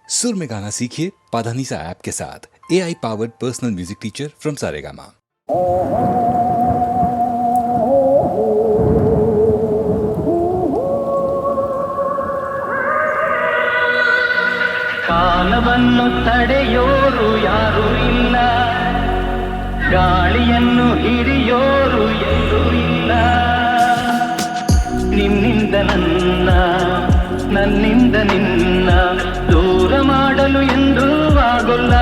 सुर में गाना सीखिए पाधानीसा ऐप के साथ। AI powered personal music teacher from Saregama. ಕಾಲವನ್ನು ತಡೆಯೋರು ಯಾರೂ ಇಲ್ಲ, ಗಾಳಿಯನ್ನು ಹಿಡಿಯೋರು ಎಲ್ಲೂ ಇಲ್ಲ. ನಿನ್ನಿಂದ ನನ್ನ, ನನ್ನಿಂದ ನಿನ್ನ ದೂರ ಮಾಡಲು ಎಂದೂ ಆಗೋಲ್ಲ.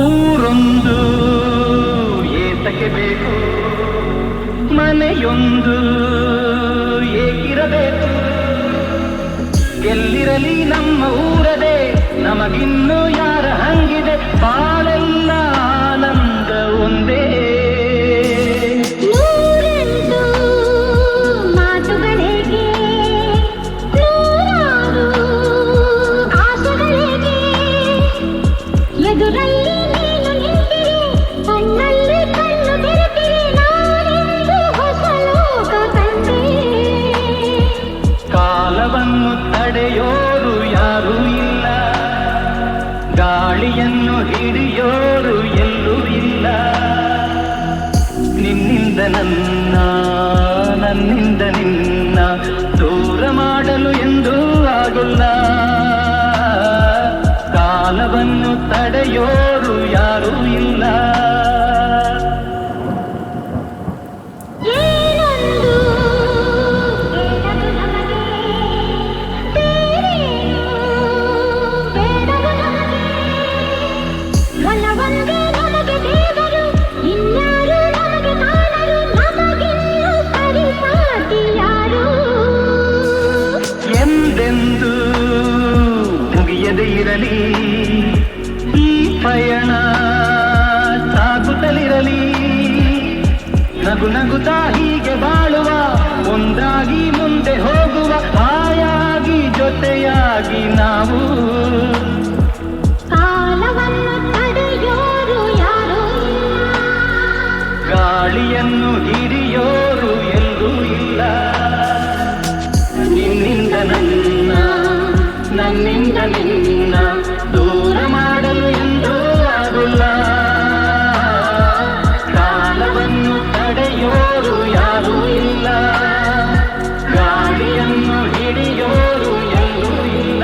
ಊರೊಂದು ಏತಕ್ಕೆ ಬೇಕು, ಮನೆಯೊಂದು ಏಕಿರಬೇಕು. ಎಲ್ಲಿರಲಿ ನಮ್ಮ ಊರದೇ, ನಮಗಿನ್ನು ಯಾರ ಹಂಗಿದೆ, ಬಾಳೆಲ್ಲ ಆನಂದ ಒಂದೇ. ತಡೆಯೋರು ಯಾರೂ ಇಲ್ಲ, ಗಾಳಿಯನ್ನು ಹಿಡಿಯೋರು ಎಲ್ಲೂ ಇಲ್ಲ. ನಿನ್ನಿಂದ ನನ್ನ, ನನ್ನಿಂದ ನಿನ್ನ ದೂರ ಮಾಡಲು ಎಂದೂ ಆಗೋಲ್ಲ. ಕಾಲವನ್ನು ತಡೆಯೋರು ಯಾರೂ ಇಲ್ಲ. ಎಂದೆಂದು ಮುಗಿಯದೇ ಇರಲಿ ಈ ಪಯಣ, ಸಾಗುತ್ತಲಿರಲಿ. ನಗು ನಗುತ್ತಾ ಹೀಗೆ ಬಾಳುವ, ಒಂದಾಗಿ ಮುಂದೆ ಹೋಗುವ, ಹಾಯಾಗಿ ಜೊತೆಯಾಗಿ ನಾವು. ಕಾಲವನ್ನು ತಡೆಯೋರು ಯಾರೂ ಇಲ್ಲ, ಗಾಳಿಯನ್ನು ಹಿಡಿಯೋರು ಎಲ್ಲೂ ಇಲ್ಲ. ನಿನ್ನಿಂದ ನನ್ನ, ನನ್ನಿಂದ ನಿನ್ನ ದೂರ ಮಾಡಲು ಎಂದೂ ಆಗೋಲ್ಲ. ಕಾಲವನ್ನು ತಡೆಯೋರು ಯಾರೂ ಇಲ್ಲ, ಗಾಳಿಯನ್ನು ಹಿಡಿಯೋರು ಎಲ್ಲೂ ಇಲ್ಲ.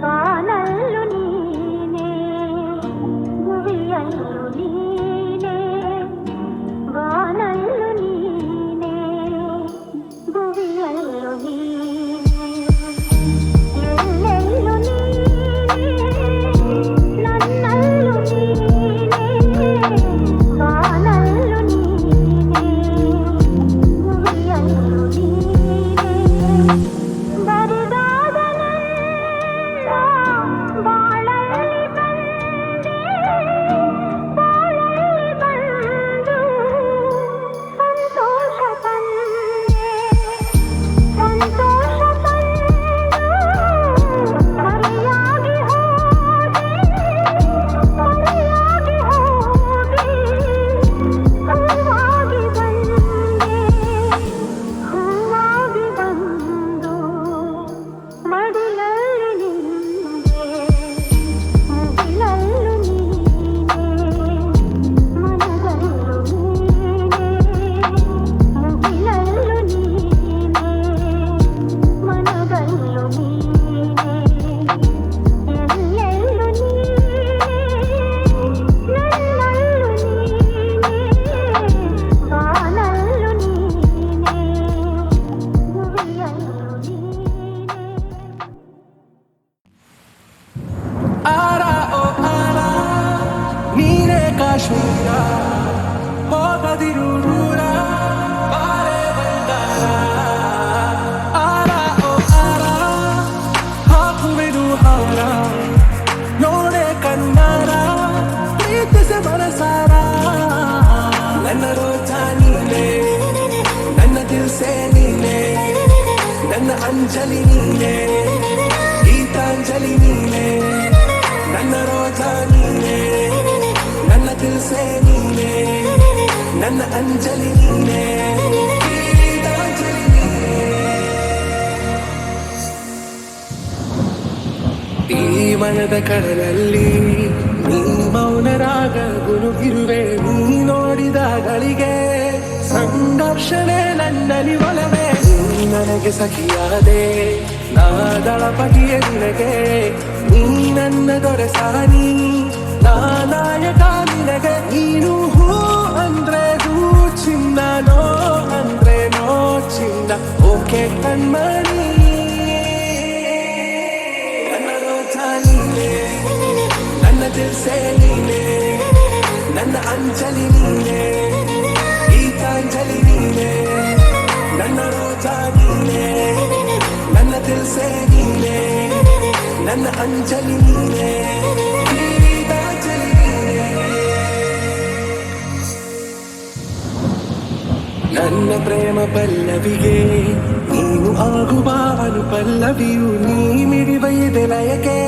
ಬಾನಲ್ಲು ನೀನೇ, ಗುರಿಯಲ್ಲು ನೀನೇ, ಬಾನಲ್ಲು ನೀನೇ, ಗುರಿಯಲ್ಲು ನೀನೇ, ಎಲ್ಲೆಲ್ಲು ನೀನೇ, ನನ್ನಲ್ಲು ನೀನೇ, ಬಾನಲ್ಲು ನೀನೇ, ಗುರಿಯಲ್ಲು ನೀನೇ. ಬರಿದಾದ ನನ್ನ ಬಾಳಲ್ಲಿ ಬಂದೆ, ಬಾಳಲ್ಲಿ ಬಂದು ಸಂತೋಷ ತಂದೆ, ಸಂತೋಷ ತಂದು ಮರೆಯಾಗಿ ಹೋದೆ, ಮರೆಯಾಗಿ ಹೋದೆ. ಹೂವಾಗಿ ಬಂದೆ, ಹೂವಾಗಿ ಬಂದು ಮಡಿಲಲ್ಲಿ ನಿಂದೆ, ಮುಗಿಲಲ್ಲು ನೀನೇ, ಮನದಲ್ಲೂ ನೀನೇ, ಮುಗಿಲಲ್ಲು ನೀನೇ, ಮನದಲ್ಲೂ ನೀನೇ, ಎಲ್ಲೆಲ್ಲೂ ನೀನೇ, ನನ್ನಲ್ಲೂ ನೀನೇ, ಬಾನಲ್ಲೂ ನೀನೇ, ಗುರಿಯಲ್ಲೂ ನೀನೇ. ಆರ ಓ ಆರ, ನೀನೇ ಕಾಶ್ಮೀರ, ಹೋಗದಿರು ದೂರ, ಬಾರೆ ಬಂಗಾರ. ಆರ ಓ ಆರ, ಹಾಕುವೆನು ಅಂಜಲಿ ನೀನೆ, ಗೀತಾಂಜಲಿ ನೀನೆ, ನನ್ನ ರೋಜಾ ನೀನೆ, ನನ್ನ ದಿಲ್ಸೆ ನೀನೆ, ನನ್ನ ಅಂಜಲಿ ನೀನೆ, ಗೀತಾಂಜಲಿ ನೀನೆ. ಈ ಮನದ ಕಡಲಲ್ಲಿ ನೀ ಮೌನರಾಗ ಗುನುಗಿರುವೆ, ನೀ ನೋಡಿದ ಗಳಿಗೆ ಸಂಘರ್ಷಣೆ ನನ್ನಲ್ಲಿ ಒಲವೇ. ನೀ ನನಗೆ ಸಖಿಯಾದೆ, ನಾ ದಳಪತಿಯ ನಿನಗೆ, ನೀ ನನ್ನ ದೊರೆ ಸಾನಿ, ನಾ ನಾಯಕ ನಿನಗೆ. ನೀನು ಹೂ ಅಂದ್ರೆ ಹೂ ಚಿನ್ನ, ನೋ ಅಂದ್ರೆ ನೋ ಚಿನ್ನ, ಓಕೆ ಕಣ್ಮಣಿ. ನನ್ನ ರೋಜಾ ನೀನೆ, ನನ್ನ ದಿಲ್ಸೆ ನೀನೆ, ನನ್ನ ಅಂಜಲಿ ನೀನೆ, ಗೀತಾಂಜಲಿ ನೀನೆ, ನನ್ನ ರೋಜಾ ನೀನೆ, ನನ್ನ ದಿಲ್ಸೆ ನೀನೆ, ನನ್ನ ಅಂಜಲಿ ನೀನೆ, ಗೀತಾಂಜಲಿ ನೀನೆ. ನನ್ನ ಪ್ರೇಮ ಪಲ್ಲವಿಗೆ ನೀನು ಆಗುವ ಅನುಪಲ್ಲವಿಯು, ನೀ ಮಿಡಿವ ಎದೆಲಯಕ್ಕೆ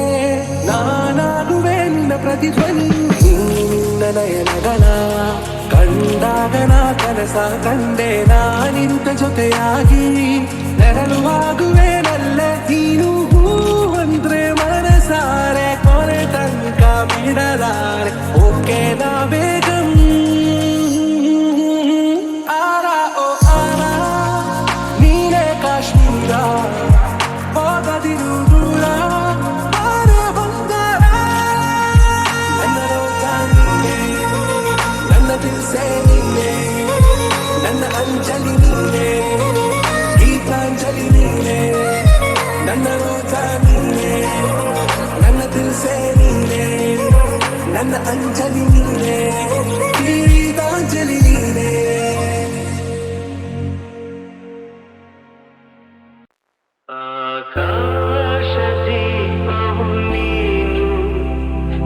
ನಾನಾಗುವೆ ನಿನ್ನ ಪ್ರತಿಧ್ವನಿಯು. ನಿನ್ನ ನಯನಗಳ ಕಂಡಾಗ ನಾ ಕನಸ ಕಂಡೆ, ನಾನಿರುತ್ತ ಜೊತೆಯಾಗಿ ನೆರಳುವಾಗುವೆ ನಲ್ಲೆ. ನೀನು ಹೂ ಅಂದ್ರೆ ಮನಸಾರೆ ಕೊನೆ ತನಕ ಬಿಡಲಾರೆ, ಓಕೆ ನಾ ಬೇಗಂ. ಆರ ಓ ಆರ ನೀನೇ ಕಾಶ್ಮೀರ, ಹೋಗದಿರು ದೂರ, ಬಾರೆ ಬಂಗಾರ. ನನ್ನ ರೋಜಾ ನೀನೆ, ನನ್ನ ದಿಲ್ಸೆ ನೀನೆ, ನನ್ನ ಅಂಜಲಿ ನೀನೆ, ಗೀತಾಂಜಲಿ ನೀನೆ, ನನ್ನ ರೋಜಾ ನೀನೆ, ನನ್ನ ದಿಲ್ಸೆ ನೀನೆ, ನನ್ನ ಅಂಜಲಿ ನೀನೆ, ಗೀತಾಂಜಲಿ ನೀನೆ. ಆಕಾಶದೀಪವು ನೀನು,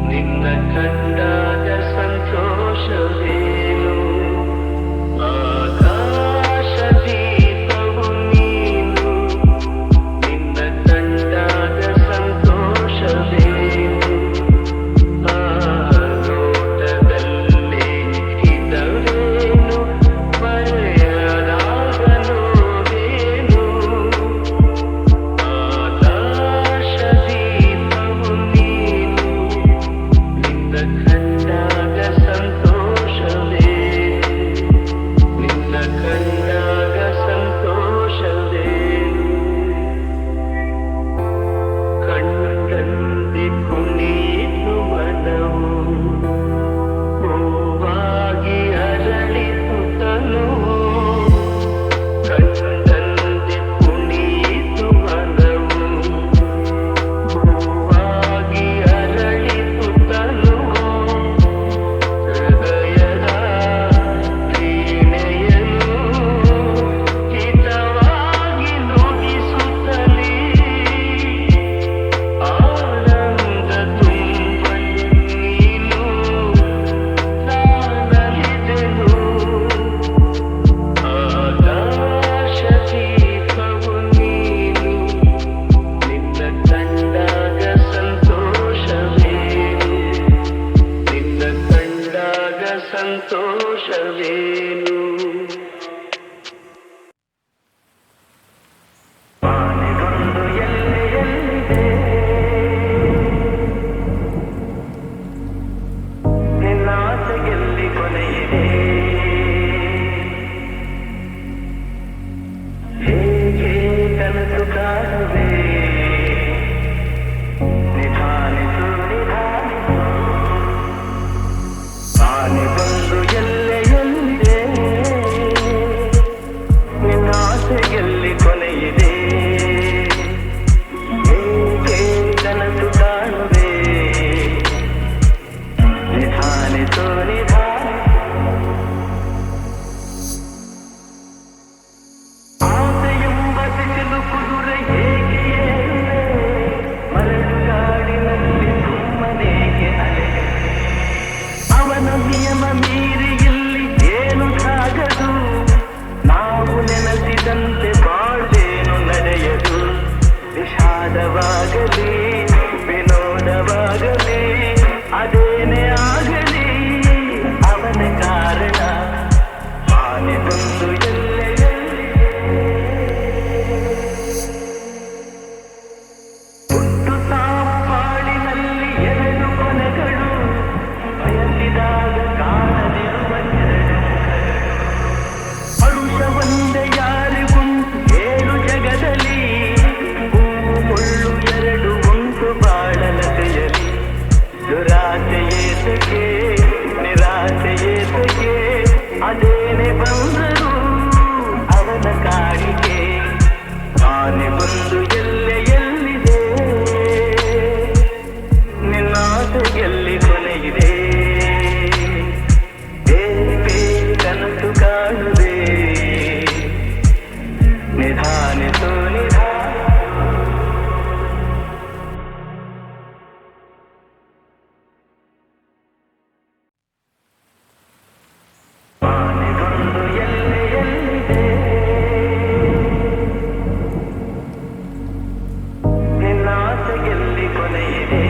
ನಿನ್ನ ಕಂಡಾಗ ಸಂತೋಷವೇನು. ಆಕಾಶದೀಪವು ನೀನು, ನಿನ್ನ ಕಂಡಾಗ ಸಂತೋಷವೇನು. ಆ ನೋಟದಲ್ಲೇ ವಿಷಾದವಾಗಲಿ ವಿನೋದವಾಗಲಿ ಅದೇನೇ ಆಗಲಿ ಅವನ ಕಾರಣ ಆನೆ ಬಂದು ಎಲ್ಲೆಯಲ್ಲಿ ಹುಟ್ಟು ಸಾವು ಬಾಳಿನಲ್ಲಿ ಎರಡು ಕೊನೆಗಳು ಬಯಸಿದಾಗ ಕಾಣದಿರುವ ಪರುಷ ಒಂದೇ ಯಾರಿಗುಂಟು ಏಳು ಜಗದಲ್ಲಿ ಹೂವು ಮುಳ್ಳು ಎರಡು ಉಂಟು ಬಾಳಲತೆಯಲಿ ದುರಾಸೆಯೇತಕ್ಕೆ ನಿರಾಸೆಯೇತಕ್ಕೆ ಅದೇನೆ ಬಂದರು ಅವನ ಕಾಣಿಕೆ ಆನೆ ಬಂದು ಎಲ್ಲಿದೆ ನಿನ್ನಾಸೆ ಎಲ್ಲಿ ಕೊನೆಯಿದೆ ಏಕೆ ಕನಸು ಕಾಣುವೆ ನಿಧಾನಿಸು ಆನೆ ಬಂದು ಎಲ್ಲಿದೆ ನಿನ್ನಾಸೆ ಎಲ್ಲಿ ಕೊನೆಯಿದೆ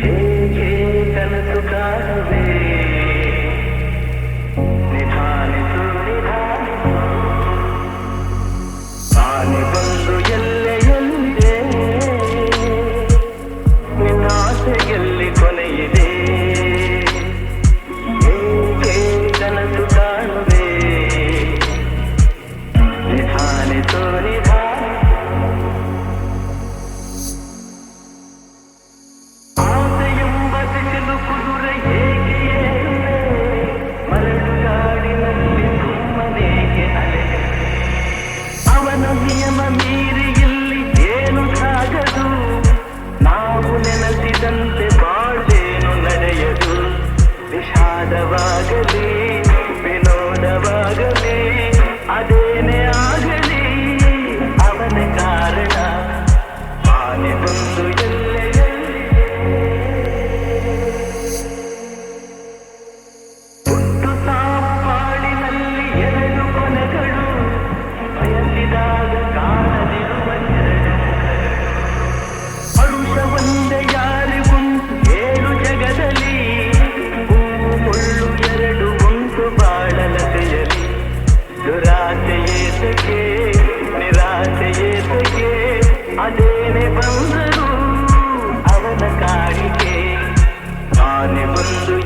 ಹೇಗೆ ಕನಸು ಕಾಣುವೆ ನಿಧಾನಿಸು ಆನೆ ಬಂದು ಎಲ್ಲಿದೆ ನಿನ್ನಾಸೆ ಎಲ್ಲಿ ಕೊನೆಯಿದೆ ಹೇಗೆ ಕನಸು ಕಾಣುವೆ ನಿಧಾನಿಸು ಆಸೆಯೆಂಬ ಸಿಡಿಲು ಕುದುರೆ ಹೇಗೆ ಏರುವೆ ಮರಳುಗಾಡಿನಲ್ಲಿ ಸುಮ್ಮನೇಗೆ ಅಲೆ ಅವನ ನಿಯಮ ಮೀರಿ ಇಲ್ಲಿ ಏನು ಸಾಗದು ನಾವು ನೆನೆಸಿದಂತೆ ಬಾಳೇನು ನಡೆಯದು ವಿಷಾದವಾಗಲಿ ವಿನೋದವಾಗಲಿ ಅದೇನೇ ಆಗಲಿ ಅವನ ಕಾರಣ ಆನೆ ಬಂದು ಎಲ್ಲೆಯಲ್ಲಿ ಹುಟ್ಟು ಸಾವು ಬಾಳಿನಲ್ಲಿ ಎರಡು ಕೊನೆಗಳು ಬಯಸಿದಾಗ ಕಾಣದಿರುವ ಪರುಷ ಒಂದೇ ಯಾರಿಗುಂಟು ಏಳು ಜಗದಲ್ಲಿ ಹೂವು ಮುಳ್ಳು ಎರಡು ಉಂಟು ಬಾಳಲತೆಯಲಿ ದುರಾಸೆಯೇತಕ್ಕೆ ನಿರಾಸೆಯೇತಕ್ಕೆ ಅದೇನೆ ಬಂದರು ಅವನ ಕಾಣಿಕೆ ಆನೆ ಬಂದು